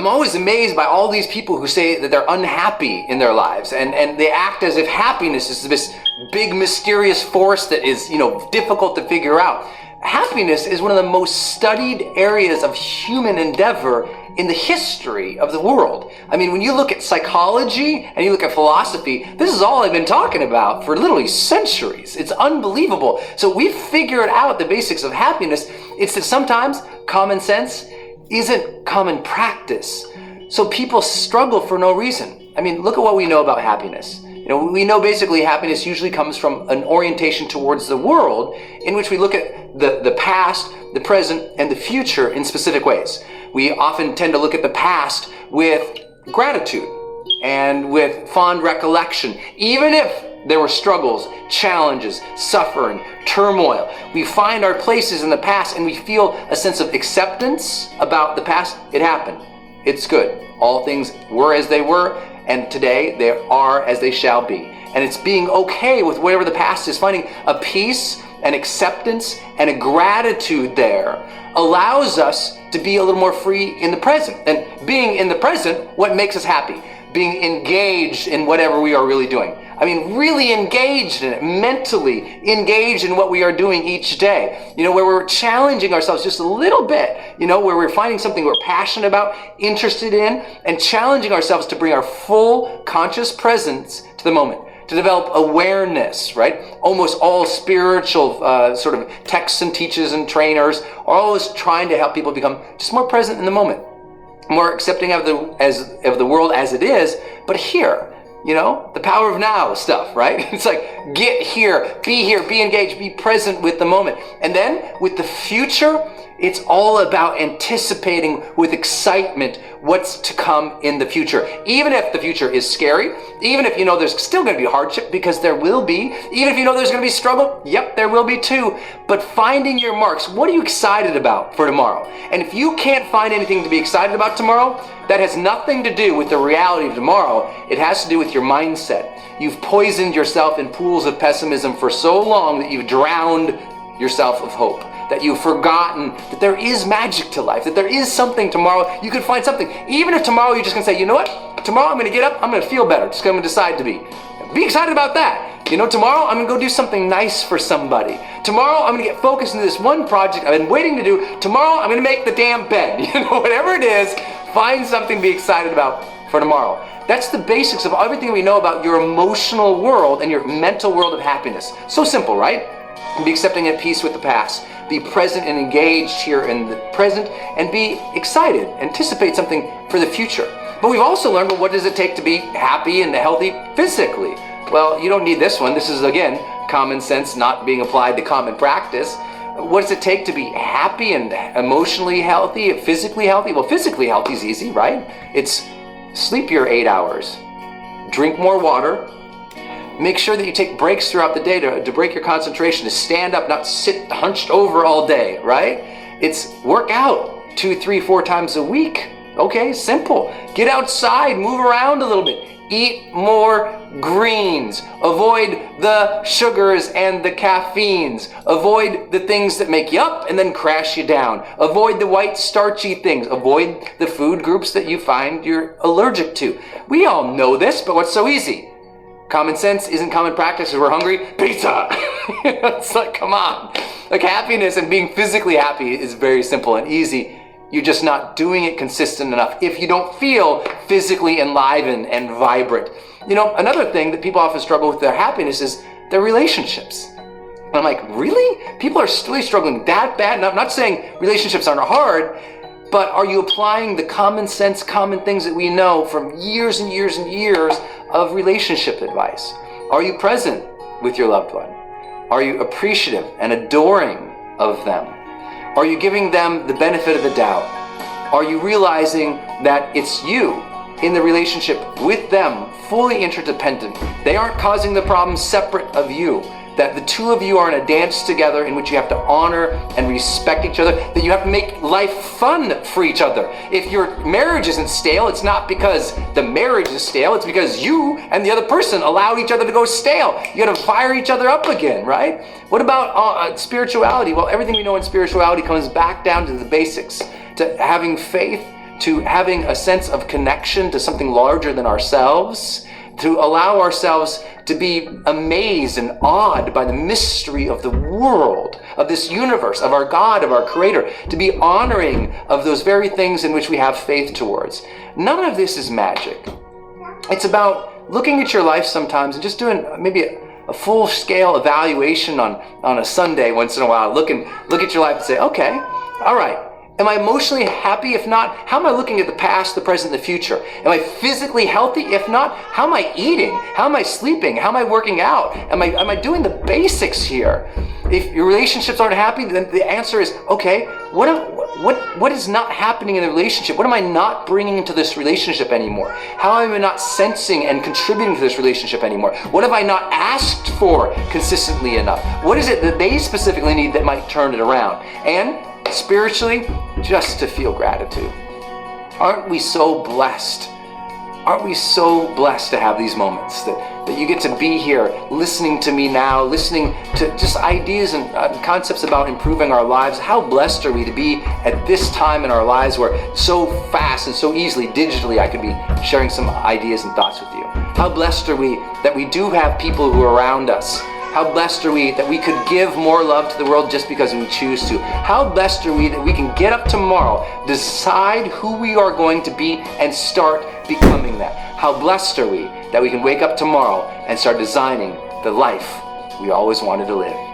I'm always amazed by all these people who say that they're unhappy in their lives, and they act as if happiness is this big mysterious force that is, difficult to figure out. Happiness is one of the most studied areas of human endeavor in the history of the world. I mean, when you look at psychology and you look at philosophy, this is all I've been talking about for literally centuries. It's unbelievable. So we've figured out the basics of happiness. It's that sometimes common sense isn't common practice. So people struggle for no reason. I mean, look at what we know about happiness. We know basically happiness usually comes from an orientation towards the world in which we look at the past, the present, and the future in specific ways. We often tend to look at the past with gratitude and with fond recollection, even if there were struggles, challenges, suffering, turmoil. We find our places in the past and we feel a sense of acceptance about the past. It happened. It's good. All things were as they were, and today they are as they shall be. And it's being okay with whatever the past is, finding a peace, an acceptance, and a gratitude there allows us to be a little more free in the present. And being in the present, what makes us happy? Being engaged in whatever we are really doing. I mean, really engaged in it, mentally engaged in what we are doing each day. Where we're challenging ourselves just a little bit, where we're finding something we're passionate about, interested in, and challenging ourselves to bring our full conscious presence to the moment, to develop awareness, right? Almost all spiritual sort of texts and teachers and trainers are always trying to help people become just more present in the moment, more accepting of the world as it is, but here. The power of now stuff, right? It's like, get here, be engaged, be present with the moment. And then with the future, it's all about anticipating with excitement what's to come in the future. Even if the future is scary, even if there's still going to be hardship, because there will be, even if there's going to be struggle, yep, there will be too. But finding your marks, what are you excited about for tomorrow? And if you can't find anything to be excited about tomorrow, that has nothing to do with the reality of tomorrow. It has to do with your mindset. You've poisoned yourself in pools of pessimism for so long that you've drowned yourself of hope, that you've forgotten that there is magic to life, that there is something tomorrow. You could find something. Even if tomorrow you're just going to say, you know what? Tomorrow I'm going to get up, I'm going to feel better. Just going to decide to be. Be excited about that. Tomorrow I'm going to go do something nice for somebody. Tomorrow I'm going to get focused into this one project I've been waiting to do. Tomorrow I'm going to make the damn bed. Whatever it is, find something to be excited about for tomorrow. That's the basics of everything we know about your emotional world and your mental world of happiness. So simple, right? Be accepting and at peace with the past. Be present and engaged here in the present, and be excited. Anticipate something for the future. But we've also learned, what does it take to be happy and healthy physically? Well, you don't need this one. This is, again, common sense not being applied to common practice. What does it take to be happy and emotionally healthy, physically healthy? Well, physically healthy is easy, right? It's sleep your 8 hours, drink more water, make sure that you take breaks throughout the day to break your concentration, to stand up, not sit hunched over all day, right? It's work out 2, 3, 4 times a week. Okay, simple. Get outside, move around a little bit. Eat more greens. Avoid the sugars and the caffeines. Avoid the things that make you up and then crash you down. Avoid the white starchy things. Avoid the food groups that you find you're allergic to. We all know this, but what's so easy? Common sense isn't common practice. If we're hungry, pizza. It's like, come on. Like, happiness and being physically happy is very simple and easy. You're just not doing it consistent enough if you don't feel physically enlivened and vibrant. Another thing that people often struggle with their happiness is their relationships. And I'm like, really? People are really struggling that bad? And I'm not saying relationships aren't hard, but are you applying the common sense, common things that we know from years and years and years of relationship advice? Are you present with your loved one? Are you appreciative and adoring of them? Are you giving them the benefit of the doubt? Are you realizing that it's you in the relationship with them, fully interdependent? They aren't causing the problem separate of you. That the two of you are in a dance together in which you have to honor and respect each other, that you have to make life fun for each other. If your marriage isn't stale, it's not because the marriage is stale, it's because you and the other person allowed each other to go stale. You gotta fire each other up again, right? What about spirituality? Well, everything we know in spirituality comes back down to the basics, to having faith, to having a sense of connection to something larger than ourselves, to allow ourselves to be amazed and awed by the mystery of the world, of this universe, of our God, of our Creator, to be honoring of those very things in which we have faith towards. None of this is magic. It's about looking at your life sometimes and just doing maybe a full-scale evaluation on a Sunday once in a while. Look at your life and say, okay, all right. Am I emotionally happy? If not, how am I looking at the past, the present, the future? Am I physically healthy? If not, how am I eating? How am I sleeping? How am I working out? Am I doing the basics here? If your relationships aren't happy, then the answer is, okay, what is not happening in the relationship? What am I not bringing into this relationship anymore? How am I not sensing and contributing to this relationship anymore? What have I not asked for consistently enough? What is it that they specifically need that might turn it around? And spiritually, just to feel gratitude. Aren't we so blessed? Aren't we so blessed to have these moments that you get to be here listening to me now, listening to just ideas and concepts about improving our lives? How blessed are we to be at this time in our lives where so fast and so easily digitally I could be sharing some ideas and thoughts with you? How blessed are we that we do have people who are around us? How blessed are we that we could give more love to the world just because we choose to? How blessed are we that we can get up tomorrow, decide who we are going to be, and start becoming that? How blessed are we that we can wake up tomorrow and start designing the life we always wanted to live?